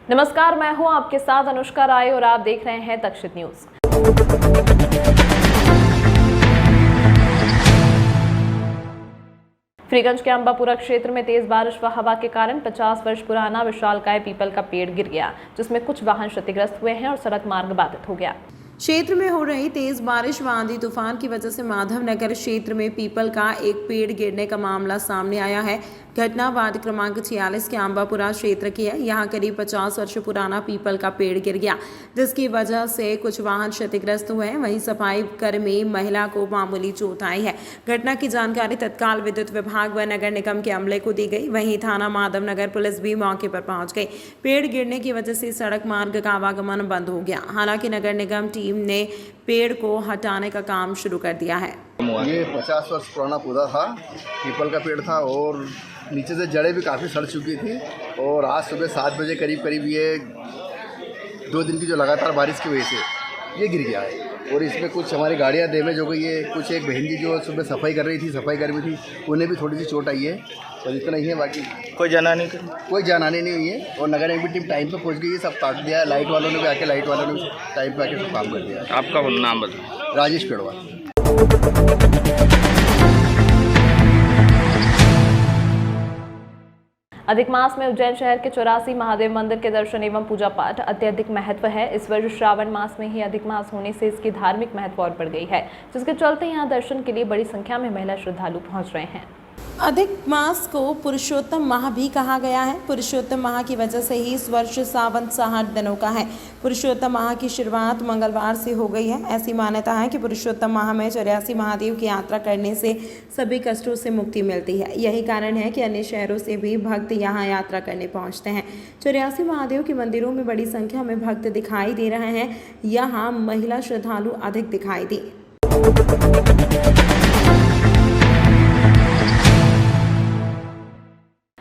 नमस्कार, मैं हूं आपके साथ अनुष्का राय और आप देख रहे हैं तक्षित न्यूज। फ्रीगंज के अंबापुरा क्षेत्र में तेज बारिश व हवा के कारण 50 वर्ष पुराना विशालकाय पीपल का पेड़ गिर गया, जिसमें कुछ वाहन क्षतिग्रस्त हुए हैं और सड़क मार्ग बाधित हो गया। क्षेत्र में हो रही तेज बारिश व आंधी तूफान की वजह से माधव नगर क्षेत्र में पीपल का एक पेड़ गिरने का मामला सामने आया है। घटना वार्ड क्रमांक 46 के अंबापुरा क्षेत्र की है। यहाँ करीब 50 वर्ष पुराना पीपल का पेड़ गिर गया, जिसकी वजह से कुछ वाहन क्षतिग्रस्त हुए हैं। वहीं सफाई कर्मी महिला को मामूली चोट आई है। घटना की जानकारी तत्काल विद्युत विभाग व नगर निगम के अमले को दी गई। वहीं थाना माधव नगर पुलिस भी मौके पर पहुंच गई। पेड़ गिरने की वजह से सड़क मार्ग का आवागमन बंद हो गया। हालांकि नगर निगम टीम ने पेड़ को हटाने का काम शुरू कर दिया है। ये 50 वर्ष पुराना पौधा था, पीपल का पेड़ था और नीचे से जड़ें भी काफ़ी सड़ चुकी थी। और आज सुबह 7 बजे करीब ये 2 दिन की जो लगातार बारिश की वजह से ये गिर गया है। और इसमें कुछ हमारी गाड़ियाँ डैमेज हो गई है। कुछ एक बहन जी जो सुबह सफाई कर रही थी, सफाई कर्मी थी, उन्हें भी थोड़ी सी चोट आई है। और इतना ही है, बाकी कोई जानहानि नहीं हुई है। और नगर निगम टीम टाइम पे पहुंच गई है, सब काट दिया है। लाइट वालों ने भी आके टाइम पे आके सब काम कर दिया। आपका नाम बताओ। राजेश पेड़वा। अधिक मास में उज्जैन शहर के 84 महादेव मंदिर के दर्शन एवं पूजा पाठ अत्यधिक महत्व है। इस वर्ष श्रावण मास में ही अधिक मास होने से इसकी धार्मिक महत्व और बढ़ गई है, जिसके चलते यहाँ दर्शन के लिए बड़ी संख्या में महिला श्रद्धालु पहुँच रहे हैं। अधिक मास को पुरुषोत्तम माह भी कहा गया है। पुरुषोत्तम माह की वजह से ही इस वर्ष सावन 60 दिनों का है। पुरुषोत्तम माह की शुरुआत मंगलवार से हो गई है। ऐसी मान्यता है कि पुरुषोत्तम माह में 84 महादेव की यात्रा करने से सभी कष्टों से मुक्ति मिलती है। यही कारण है कि अन्य शहरों से भी भक्त यहाँ यात्रा करने पहुँचते हैं। 84 महादेव के मंदिरों में बड़ी संख्या में भक्त दिखाई दे रहे हैं। यहाँ महिला श्रद्धालु अधिक दिखाई दी।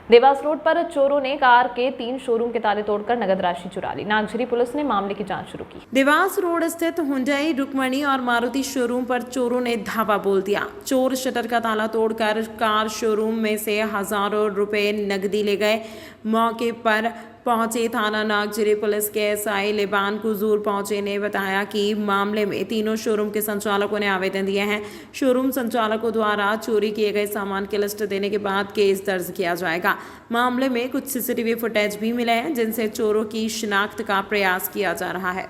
देवास रोड पर चोरों ने कार के 3 शोरूम के ताले तोड़कर नगद राशि चुरा ली। नागझरी पुलिस ने मामले की जांच शुरू की। देवास रोड स्थित हुंडई, रुक्मणी और मारुति शोरूम पर चोरों ने धावा बोल दिया। चोर शटर का ताला तोड़कर कार शोरूम में से हजारों रुपए नकदी ले गए। मौके पर पहुंचे थाना नागझरी पुलिस के एसआई लेबान कुजूर पहुंचे ने बताया कि मामले में तीनों शोरूम के संचालकों ने आवेदन दिए हैं। शोरूम संचालकों द्वारा चोरी किए गए सामान की लिस्ट देने के बाद केस दर्ज किया जाएगा। मामले में कुछ सीसीटीवी फुटेज भी मिले हैं, जिनसे चोरों की शिनाख्त का प्रयास किया जा रहा है।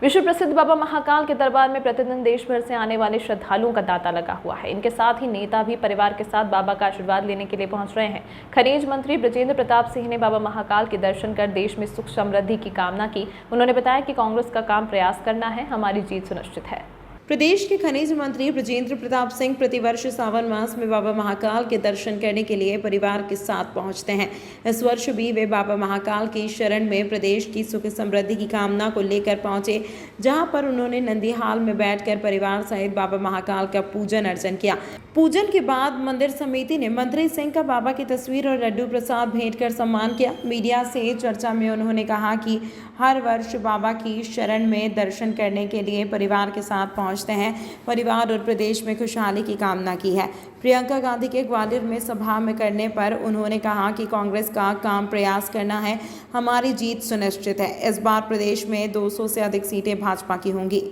विश्व प्रसिद्ध बाबा महाकाल के दरबार में प्रतिदिन देश भर से आने वाले श्रद्धालुओं का तांता लगा हुआ है। इनके साथ ही नेता भी परिवार के साथ बाबा का आशीर्वाद लेने के लिए पहुंच रहे हैं। खनिज मंत्री बृजेंद्र प्रताप सिंह ने बाबा महाकाल के दर्शन कर देश में सुख समृद्धि की कामना की। उन्होंने बताया कि कांग्रेस का काम प्रयास करना है, हमारी जीत सुनिश्चित है। प्रदेश के खनिज मंत्री बृजेंद्र प्रताप सिंह प्रतिवर्ष सावन मास में बाबा महाकाल के दर्शन करने के लिए परिवार के साथ पहुंचते हैं। इस वर्ष भी वे बाबा महाकाल की शरण में प्रदेश की सुख समृद्धि की कामना को लेकर पहुंचे, जहां पर उन्होंने नंदीहाल में बैठकर परिवार सहित बाबा महाकाल का पूजन अर्चन किया। पूजन के बाद मंदिर समिति ने मंत्री सिंह का बाबा की तस्वीर और लड्डू प्रसाद भेंट कर सम्मान किया। मीडिया से चर्चा में उन्होंने कहा कि हर वर्ष बाबा की शरण में दर्शन करने के लिए परिवार के साथ पहुंचते हैं। परिवार और प्रदेश में खुशहाली की कामना की है। प्रियंका गांधी के ग्वालियर में सभा में करने पर उन्होंने कहा कि कांग्रेस का काम प्रयास करना है, हमारी जीत सुनिश्चित है। इस बार प्रदेश में 200 से अधिक सीटें भाजपा की होंगी।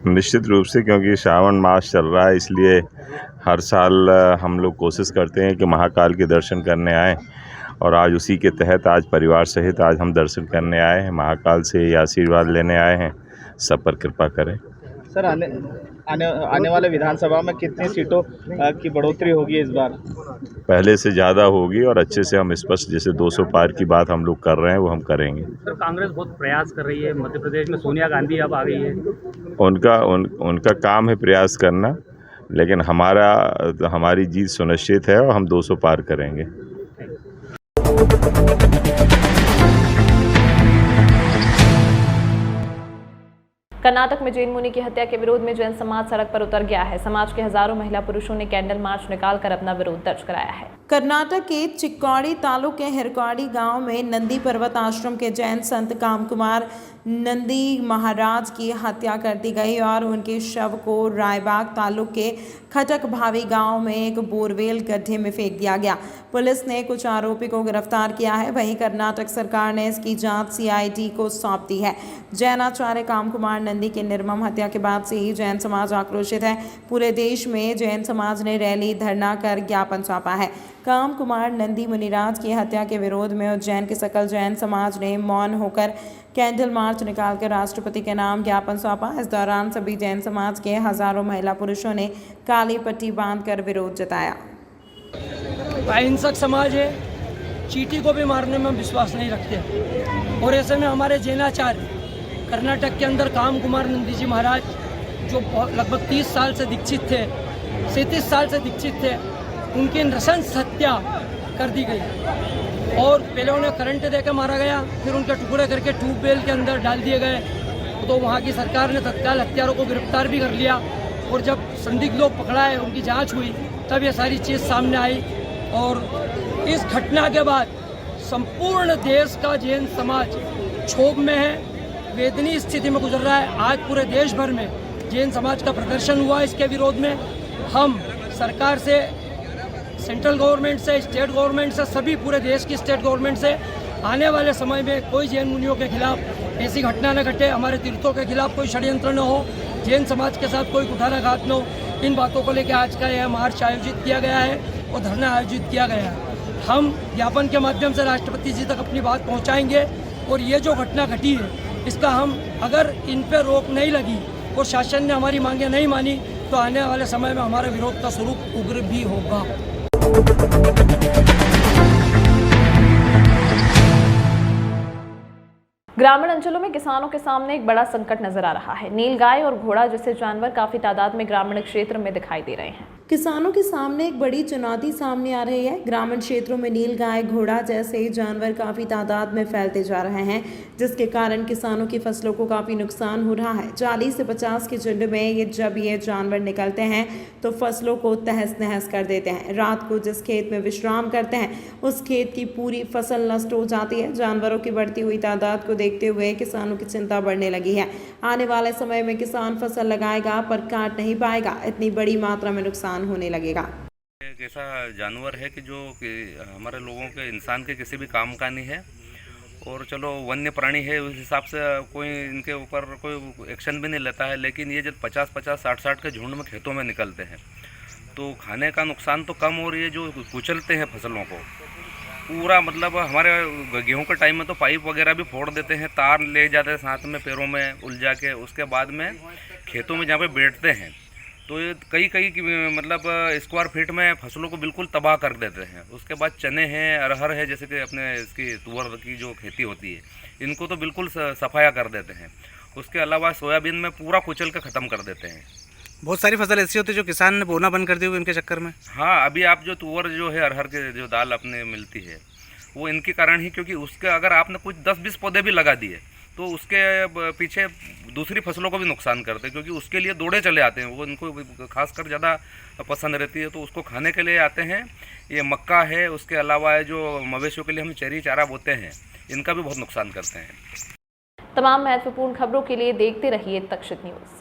निश्चित रूप से, क्योंकि श्रावण मास चल रहा है, इसलिए हर साल हम लोग कोशिश करते हैं कि महाकाल के दर्शन करने आएँ। और आज उसी के तहत आज परिवार सहित आज हम दर्शन करने आए हैं। महाकाल से ये आशीर्वाद लेने आए हैं, सब पर कृपा करें। सर, आने वाले विधानसभा में कितनी सीटों की बढ़ोतरी होगी इस बार? पहले से ज़्यादा होगी और अच्छे से हम स्पष्ट, जैसे 200 पार की बात हम लोग कर रहे हैं, वो हम करेंगे। सर, कांग्रेस बहुत प्रयास कर रही है। मध्य प्रदेश में सोनिया गांधी अब आ गई है। उनका काम है प्रयास करना, लेकिन हमारी जीत सुनिश्चित है और हम 200 पार करेंगे। कर्नाटक में जैन मुनि की हत्या के विरोध में जैन समाज सड़क पर उतर गया है। समाज के हजारों महिला पुरुषों ने कैंडल मार्च निकालकर अपना विरोध दर्ज कराया है। कर्नाटक के चिक्कोड़ी तालुक के हिरकौड़ी गांव में नंदी पर्वत आश्रम के जैन संत कामकुमार नंदी महाराज की हत्या कर दी गई और उनके शव को रायबाग तालुक के खटक भावी गांव में एक बोरवेल गड्ढे में फेंक दिया गया। पुलिस ने कुछ आरोपी को गिरफ्तार किया है। वहीं कर्नाटक सरकार ने इसकी जांच CID को सौंप दी है। जैनाचार्य काम कुमार नंदी की निर्मम हत्या के बाद से ही जैन समाज आक्रोशित है। पूरे देश में जैन समाज ने रैली धरना कर ज्ञापन सौंपा है। काम कुमार नंदी मुनिराज की हत्या के विरोध में उज्जैन के सकल जैन समाज ने मौन होकर कैंडल मार्च निकालकर राष्ट्रपति के नाम ज्ञापन सौंपा। इस दौरान सभी जैन समाज के हजारों महिला पुरुषों ने काली पट्टी बांधकर विरोध जताया। अहिंसक समाज है, चींटी को भी मारने में विश्वास नहीं रखते और ऐसे में हमारे जैनाचार्य कर्नाटक के अंदर काम कुमार नंदी जी महाराज जो लगभग 30 साल से दीक्षित थे, 37 साल से दीक्षित थे, उनकी नृशंस हत्या कर दी गई और पहले उन्हें करंट देकर मारा गया, फिर उनके टुकड़े करके ट्यूबवेल के अंदर डाल दिए गए। तो वहाँ की सरकार ने तत्काल हत्यारों को गिरफ्तार भी कर लिया और जब संदिग्ध लोग पकड़ाए, उनकी जांच हुई, तब ये सारी चीज़ सामने आई। और इस घटना के बाद संपूर्ण देश का जैन समाज क्षोभ में है, वेदनीय स्थिति में गुजर रहा है। आज पूरे देश भर में जैन समाज का प्रदर्शन हुआ इसके विरोध में। हम सरकार से, सेंट्रल गवर्नमेंट से, स्टेट गवर्नमेंट से, सभी पूरे देश की स्टेट गवर्नमेंट से आने वाले समय में कोई जैन मुनियों के खिलाफ ऐसी घटना न घटे, हमारे तीर्थों के खिलाफ कोई षड्यंत्र न हो, जैन समाज के साथ कोई कुठाराघात न हो। इन बातों को लेकर आज का यह मार्च आयोजित किया गया है और धरना आयोजित किया गया है। हम ज्ञापन के माध्यम से राष्ट्रपति जी तक अपनी बात पहुँचाएंगे और ये जो घटना घटी है इसका हम, अगर इन पर रोक नहीं लगी और शासन ने हमारी मांगें नहीं मानी, तो आने वाले समय में हमारे विरोध का स्वरूप उग्र भी होगा। ग्रामीण अंचलों में किसानों के सामने एक बड़ा संकट नजर आ रहा है। नीलगाय और घोड़ा जैसे जानवर काफी तादाद में ग्रामीण क्षेत्र में दिखाई दे रहे हैं। किसानों के सामने एक बड़ी चुनौती सामने आ रही है। ग्रामीण क्षेत्रों में नीलगाय, घोड़ा जैसे जानवर काफी तादाद में फैलते जा रहे हैं, जिसके कारण किसानों की फसलों को काफी नुकसान हो रहा है। 40 से 50 के झुंड में जब ये जानवर निकलते हैं तो फसलों को तहस नहस कर देते हैं। रात को जिस खेत में विश्राम करते हैं उस खेत की पूरी फसल नष्ट हो जाती है। जानवरों की बढ़ती हुई तादाद को देखते हुए किसानों की चिंता बढ़ने लगी है। आने वाले समय में किसान फसल लगाएगा पर काट नहीं पाएगा, इतनी बड़ी मात्रा में नुकसान होने लगेगा। एक ऐसा जानवर है कि जो कि हमारे लोगों के, इंसान के किसी भी काम का नहीं है और चलो वन्य प्राणी है, उस हिसाब से कोई इनके ऊपर कोई एक्शन भी नहीं लेता है। लेकिन ये जब 50-50, 60-60 के झुंड में खेतों में निकलते हैं तो खाने का नुकसान तो कम, और ये जो कुचलते हैं फसलों को पूरा, मतलब हमारे गेहूं के टाइम में तो पाइप वगैरह भी फोड़ देते हैं, तार ले जाते हैं साथ में पैरों में उलझा के। उसके बाद में खेतों में जहाँ पे बैठते हैं तो ये कई मतलब स्क्वायर फीट में फसलों को बिल्कुल तबाह कर देते हैं। उसके बाद चने हैं, अरहर है, जैसे कि अपने इसकी तुअर की जो खेती होती है, इनको तो बिल्कुल सफाया कर देते हैं। उसके अलावा सोयाबीन में पूरा कुचल के ख़त्म कर देते हैं। बहुत सारी फसल ऐसी होती है जो किसान ने बोना बंद कर दी हुई इनके चक्कर में। हाँ, अभी आप जो तुअर जो है, अरहर के जो दाल अपने मिलती है, वो इनके कारण ही, क्योंकि उसके अगर आपने कुछ 10-20 पौधे भी लगा दिए तो उसके पीछे दूसरी फसलों को भी नुकसान करते हैं, क्योंकि उसके लिए दौड़े चले आते हैं। वो इनको खासकर ज़्यादा पसंद रहती है, तो उसको खाने के लिए आते हैं। ये मक्का है, उसके अलावा है जो मवेशियों के लिए हम चेरी चारा बोते हैं, इनका भी बहुत नुकसान करते हैं। तमाम महत्वपूर्ण खबरों के लिए देखते रहिए तक्षशित न्यूज़।